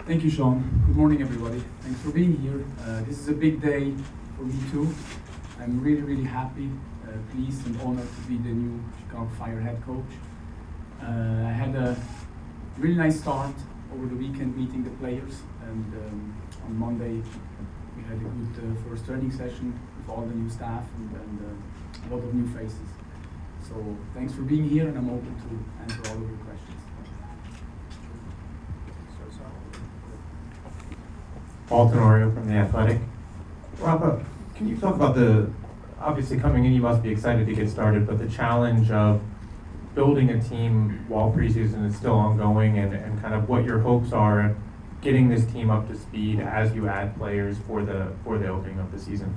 Thank you, Sean. Good morning, everybody. Thanks for being here. This is a big day for me too. I'm really, really happy, pleased and honored to be the new Chicago Fire head coach. I had a really nice start over the weekend meeting the players, and on Monday we had a good first training session with all the new staff and a lot of new faces. So thanks for being here, and I'm open to answer all of your questions. Paul Tenorio from The Athletic. Rafa, can you talk about obviously coming in, you must be excited to get started, but the challenge of building a team while preseason is still ongoing and kind of what your hopes are getting this team up to speed as you add players for the opening of the season?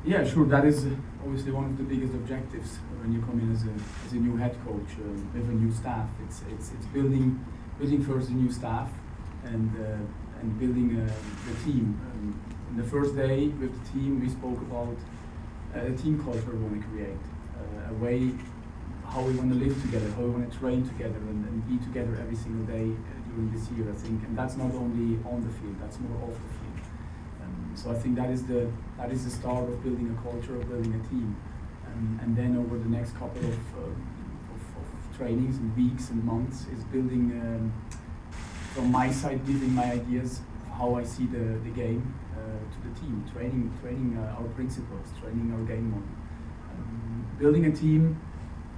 Yeah, sure. That is obviously one of the biggest objectives when you come in as a new head coach with a new staff. It's building first a new staff and building the team. In the first day with the team, we spoke about a team culture we want to create, a way how we want to live together, how we want to train together and be together every single day during this year, I think. And that's not only on the field, that's more off the field. So I think that is the start of building a culture, of building a team. And then over the next couple of trainings and weeks and months is building, from my side, giving my ideas of how I see the game to the team, training our principles, training our game model. Building a team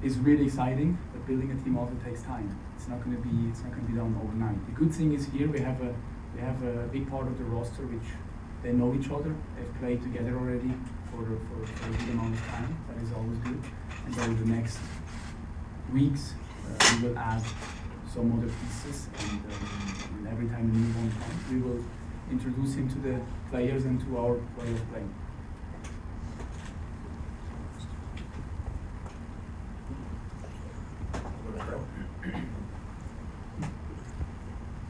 is really exciting, but building a team also takes time. It's not going to be done overnight. The good thing is here we have a big part of the roster which they know each other. They've played together already for a good amount of time. That is always good. And over the next weeks, we will add some other pieces, and every time a new one comes, we will introduce him to the players and to our way of playing.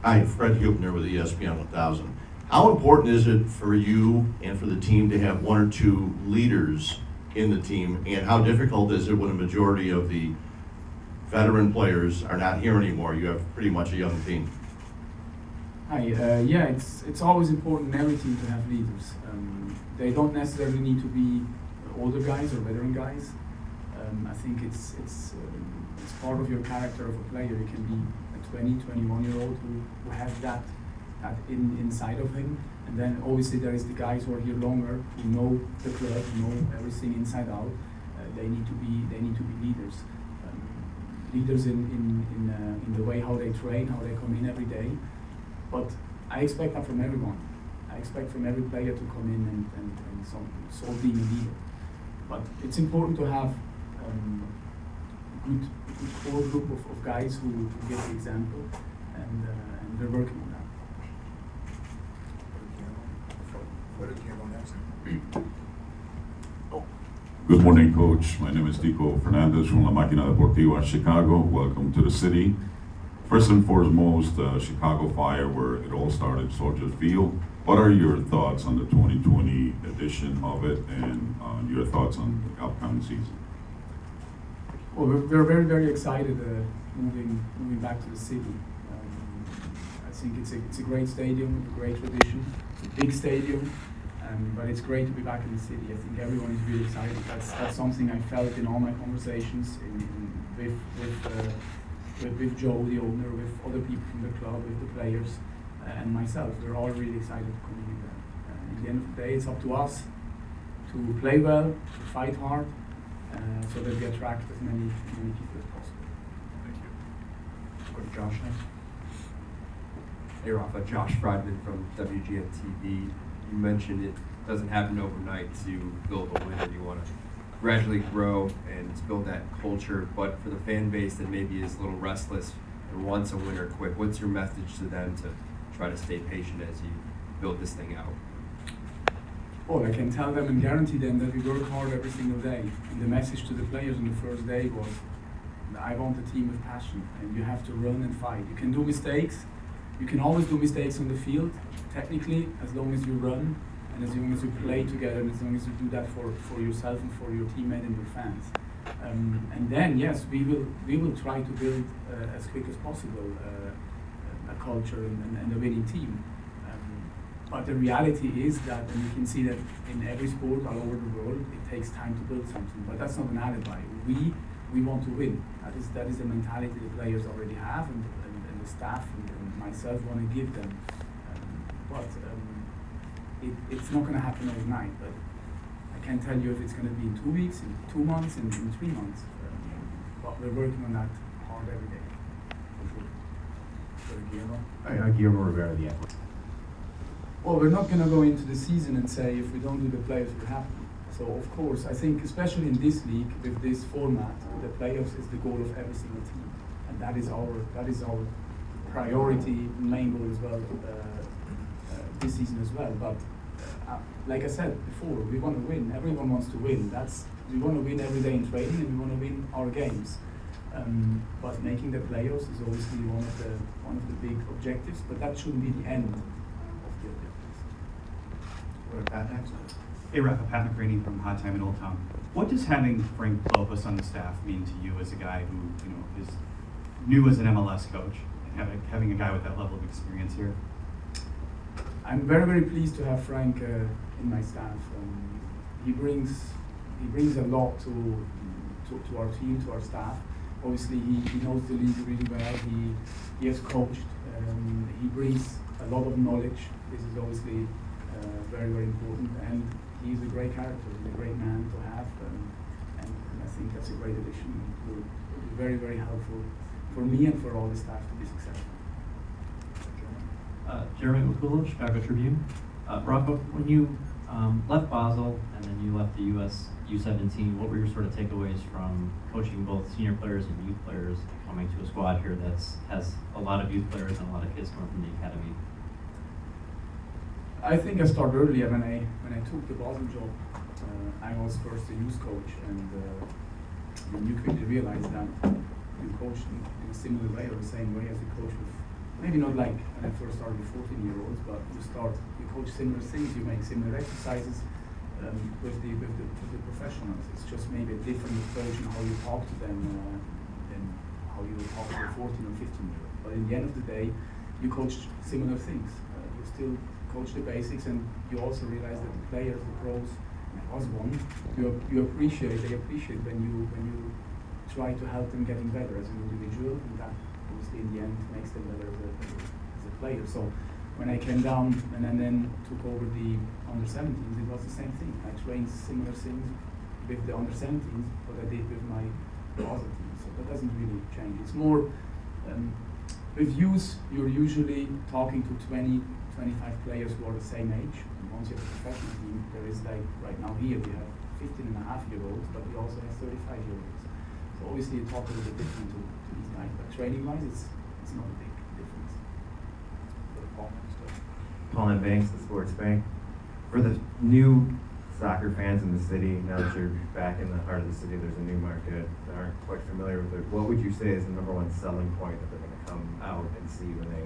Hi, Fred Hubner with ESPN 1000. How important is it for you and for the team to have one or two leaders in the team, and how difficult is it when a majority of the veteran players are not here anymore? You have pretty much a young team. Hi, yeah, it's always important in every team to have leaders. They don't necessarily need to be older guys or veteran guys. I think it's part of your character of a player. You can be a 20, 21-year-old who has that inside of him, and then obviously there is the guys who are here longer, who know the club, who know everything inside out. They need to be leaders. Leaders in the way how they train, how they come in every day. But I expect that from everyone. I expect from every player to come in and so being a leader. But it's important to have a good core group of guys who give the example, and they're working on that. Good morning, Coach. My name is Tico Fernandez from La Máquina Deportiva, Chicago. Welcome to the city. First and foremost, Chicago Fire, where it all started, Soldier Field. What are your thoughts on the 2020 edition of it, and your thoughts on the upcoming season? Well, we're very, very excited moving back to the city. I think it's a great stadium, a great tradition, it's a big stadium. But it's great to be back in the city. I think everyone is really excited. That's something I felt in all my conversations with Joe, the owner, with other people from the club, with the players, and myself. We're all really excited to come in there. At the end of the day, it's up to us to play well, to fight hard, so that we attract as many people as possible. Thank you. Go to Josh next. Hey Rafa, Josh Friedman from WGN-TV. You mentioned it doesn't happen overnight to build a winner. You want to gradually grow and build that culture, but for the fan base that maybe is a little restless and wants a winner quick, what's your message to them to try to stay patient as you build this thing out? Well, I can tell them and guarantee them that we work hard every single day. And the message to the players on the first day was, I want a team with passion, and you have to run and fight. You can do mistakes. You can always do mistakes on the field, technically, as long as you run and as long as you play together, and as long as you do that for yourself and for your teammate and your fans. And then, yes, we will try to build as quick as possible a culture and a winning team. But the reality is that, and you can see that in every sport all over the world, it takes time to build something. But that's not an alibi. We want to win. That is the mentality the players already have, and the staff and myself want to give them. It's not going to happen overnight. But I can't tell you if it's going to be in 2 weeks, in 2 months, in 3 months. But we're working on that hard every day. For sure. Guillermo? Guillermo Rivera, the Athlete. Well, we're not going to go into the season and say if we don't do the playoffs, we're happy. So, of course, I think especially in this league, with this format, the playoffs is the goal of every single team. And that is our priority, main goal as well, this season as well. But like I said before, we want to win. Everyone wants to win. We want to win every day in training, and we want to win our games. But making the playoffs is obviously one of the big objectives. But that shouldn't be the end. Pat next. Hey, Rafa, Pat McCraney from Hot Time in Old Town. What does having Frank Lopez on the staff mean to you as a guy who is new as an MLS coach, and having a guy with that level of experience here? I'm very, very pleased to have Frank in my staff. He brings a lot to our team, to our staff. Obviously, he knows the league really well. He has coached. He brings a lot of knowledge. This is obviously very, very important, and he's a great character. He's a great man to have, and I think that's a great addition. It will be very, very helpful for me and for all the staff to be successful. Jeremy McCullough, Chicago Tribune. Rafa, when you left Basel and then you left the U.S. U17, what were your sort of takeaways from coaching both senior players and youth players, coming to a squad here that has a lot of youth players and a lot of kids coming from the academy? I think I started earlier when I took the Basel job. I was first a youth coach, and you quickly realize that you coach in a similar way or the same way as you coach with, maybe not like when I first started with 14-year-olds, but you coach similar things, you make similar exercises with the professionals. It's just maybe a different approach in how you talk to them than how you talk to a 14 or 15-year-old. But in the end of the day, you coach similar things. You still coach the basics, and you also realize that the players, the pros, as one, they appreciate when you try to help them getting better as an individual, and that obviously in the end makes them better as a player. So when I came down and then took over the under-17s, it was the same thing. I trained similar things with the under-17s what I did with my Basel team. So that doesn't really change. It's more with youth, you're usually talking to 20, 25 players who are the same age. And once you have a professional team, there is like right now here we have 15-and-a-half-year-olds, but we also have 35-year-olds. So obviously you talk a little bit different to these guys, but training-wise, it's not a big difference. Colin Banks, the Sports Bank. For the new soccer fans in the city, now that you're back in the heart of the city, there's a new market that aren't quite familiar with it. What would you say is the #1 selling point that they're going to come out and see when they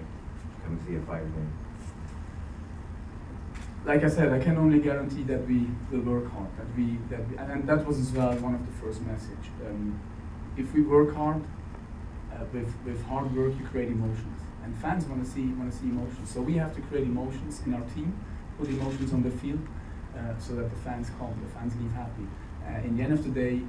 come see a Fire game? Like I said, I can only guarantee that we will work hard. And that was as well one of the first message. If we work hard, with hard work, you create emotions, and fans want to see emotions. So we have to create emotions in our team, put emotions on the field, so that the fans come, the fans leave happy. In the end of the day,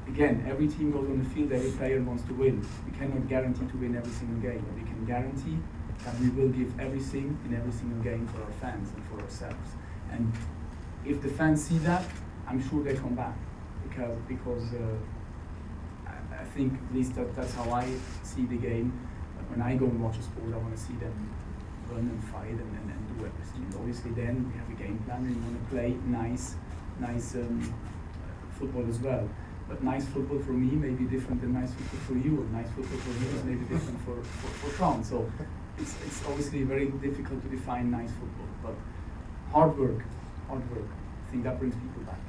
again, every team goes on the field, every player wants to win. We cannot guarantee to win every single game, but we can guarantee that we will give everything in every single game for our fans and for ourselves. And if the fans see that, I'm sure they come back, because I think at least that's how I see the game. When I go and watch a sport, I want to see them run and fight and do everything. And obviously then we have a game plan and we want to play nice football as well. But nice football for me may be different than nice football for you, and nice football for you is maybe different for France. So it's obviously very difficult to define nice football, but hard work. I think that brings people back.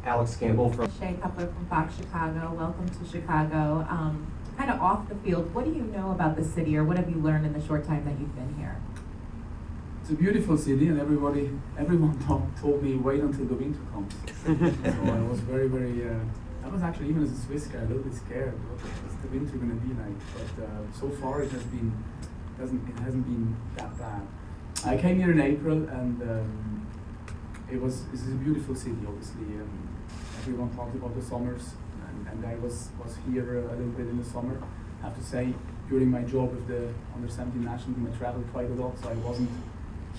Alex Campbell from Shay Cutler from Fox Chicago. Welcome to Chicago. Kind of off the field, what do you know about the city, or what have you learned in the short time that you've been here? It's a beautiful city, and everyone told me wait until the winter comes. So I was very, very I was actually, even as a Swiss guy, a little bit scared. What's the winter going to be like? But so far it hasn't been that bad. I came here in April, and this is a beautiful city, obviously. Everyone talked about the summers, and I was here a little bit in the summer. I have to say, during my job with the under-17 national team, I traveled quite a lot, so I wasn't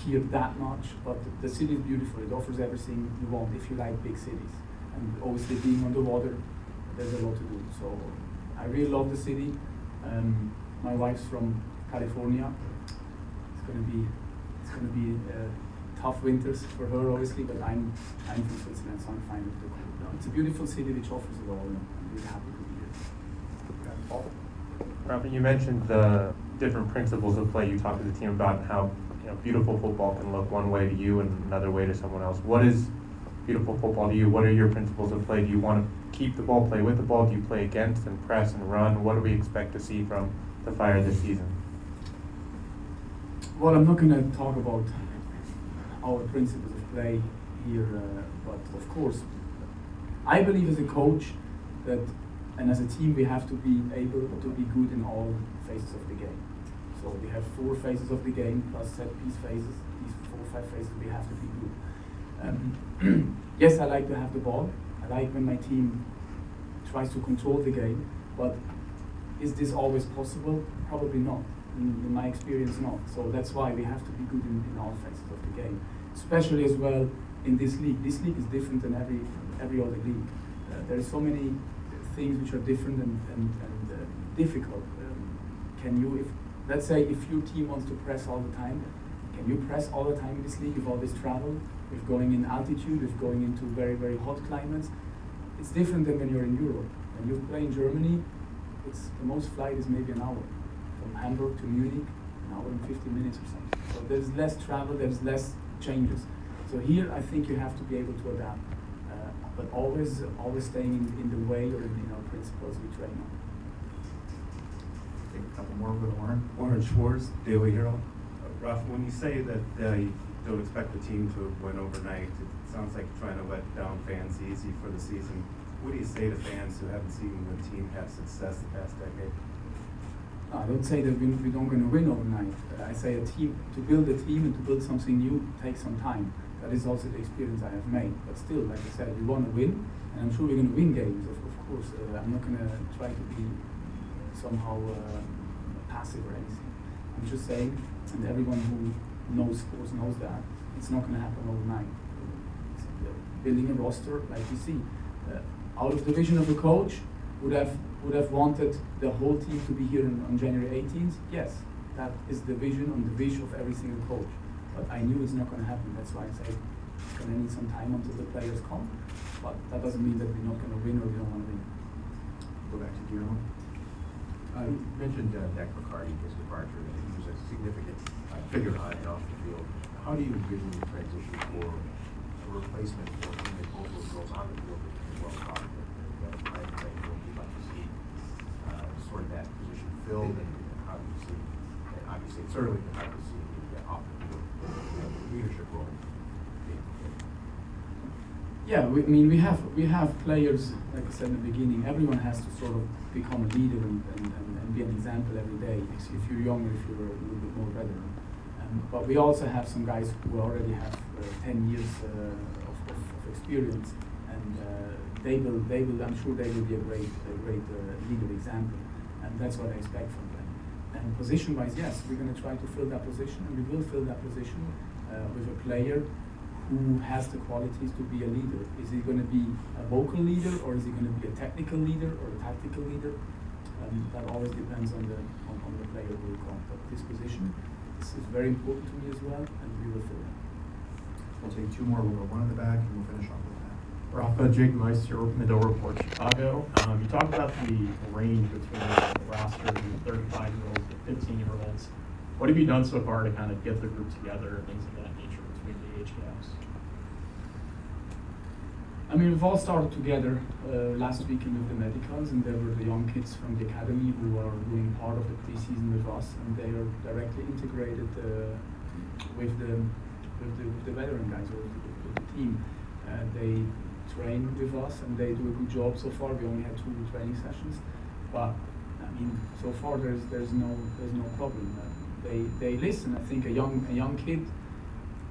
here that much. But the city is beautiful. It offers everything you want if you like big cities. And obviously, being on the water, there's a lot to do. So I really love the city. My wife's from California. It's gonna be tough winters for her, obviously, but I'm from Switzerland, so I'm fine with the cold. No, it's a beautiful city which offers it all, and I'm really happy to be here. Paul? Robert, you mentioned the different principles of play. You talked to the team about how beautiful football can look one way to you and another way to someone else. What is beautiful football to you? What are your principles of play? Do you want to keep the ball, play with the ball? Do you play against and press and run? What do we expect to see from the Fire this season? Well, I'm not going to talk about our principles of play here, but of course, I believe as a coach that, and as a team, we have to be able to be good in all phases of the game. So we have 4 phases of the game plus set piece phases. These 4 or 5 phases, we have to be good. Yes, I like to have the ball. I like when my team tries to control the game, but is this always possible? Probably not. In my experience, not. So that's why we have to be good in all phases of the game, especially as well in this league. This league is different than every other league. There are so many things which are different and difficult. Let's say if your team wants to press all the time, can you press all the time in this league with all this travel, with going in altitude, with going into very, very hot climates? It's different than when you're in Europe. When you play in Germany, the most flight is maybe an hour. From Hamburg to Munich, an hour and 50 minutes or something. So there's less travel, there's less changes. So here I think you have to be able to adapt, but always staying in the way or in our principles we train on. Take a couple more with Warren. Warren Schwartz, Daily Herald. Raph, when you say that you don't expect the team to win overnight, it sounds like you're trying to let down fans easy for the season. What do you say to fans who haven't seen the team have success the past decade? I don't say that we're not going to win overnight. I say to build a team and to build something new takes some time. That is also the experience I have made. But still, like I said, we want to win, and I'm sure we're going to win games, of course. I'm not going to try to be somehow passive or anything. I'm just saying, and everyone who knows sports knows that, it's not going to happen overnight. Building a roster, like you see, out of the vision of the coach, would have wanted the whole team to be here on January 18th. Yes, that is the vision on the wish of every single coach. But I knew it's not going to happen. That's why I say it's going to need some time until the players come. But that doesn't mean that we're not going to win or we don't want to win. Go back to Guillermo. You mentioned Dak McCarty, his departure, and he was a significant figure on and off the field. How do you envision the transition for a replacement for him that also goes on the field as well as off the field? We'd like to see sort of that position filled, and how do you see, and obviously it's early, but how do you see the off the field leadership role being fulfilled? Yeah, we have players, like I said in the beginning, everyone has to sort of become a leader and be an example every day, if you're young or if you're a little bit more veteran. But we also have some guys who already have 10 years of experience, and they will, I'm sure they will be a great leader example, and that's what I expect from them. And position-wise, yes, we're going to try to fill that position, and we will fill that position with a player who has the qualities to be a leader. Is he going to be a vocal leader, or is he going to be a technical leader or a tactical leader? That always depends on the player who will come. But this position is very important to me as well, and we will fill it. We'll take 2 more. We'll go 1 in the back, and we'll finish off with that. Rafa, Jake Meister, Yodeportes, Chicago. You talked about the range between the roster, the 35-year-olds, the 15-year-olds. What have you done so far to kind of get the group together, things of that nature between the age gaps? I mean, we've all started together last weekend with the medicals, and there were the young kids from the academy who are doing part of the preseason with us, and they are directly integrated with the veteran guys or with the team. train with us, and they do a good job so far. We only had 2 training sessions, but I mean, so far there's no problem. They listen. I think a young kid,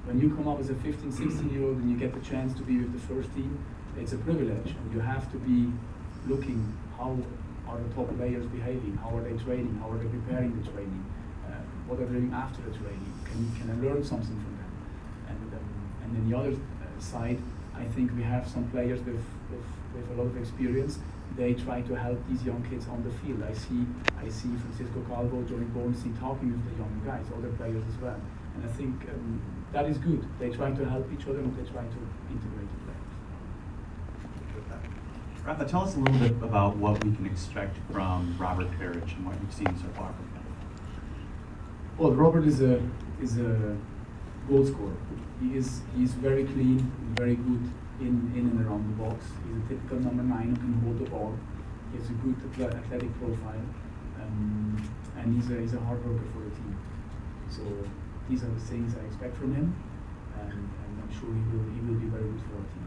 when you come up as a 15, 16-year-old and you get the chance to be with the first team, it's a privilege, and you have to be looking how are the top players behaving, how are they training, how are they preparing the training, what are they doing after the training, can I learn something from them? And then the other side, I think we have some players with a lot of experience. They try to help these young kids on the field. I see Francisco Calvo, Johnny Bornstein talking with the young guys, other players as well. And I think that is good. They try to help each other and they try to integrate the players. Rafa, tell us a little bit about what we can expect from Robert Parrish and what you've seen so far from him. Well, Robert is a goal scorer. He's very clean, very good in and around the box. He's a typical number 9 who can hold the ball. He has a good athletic profile, and he's a hard worker for the team. So these are the things I expect from him, and I'm sure he will be very good for our team.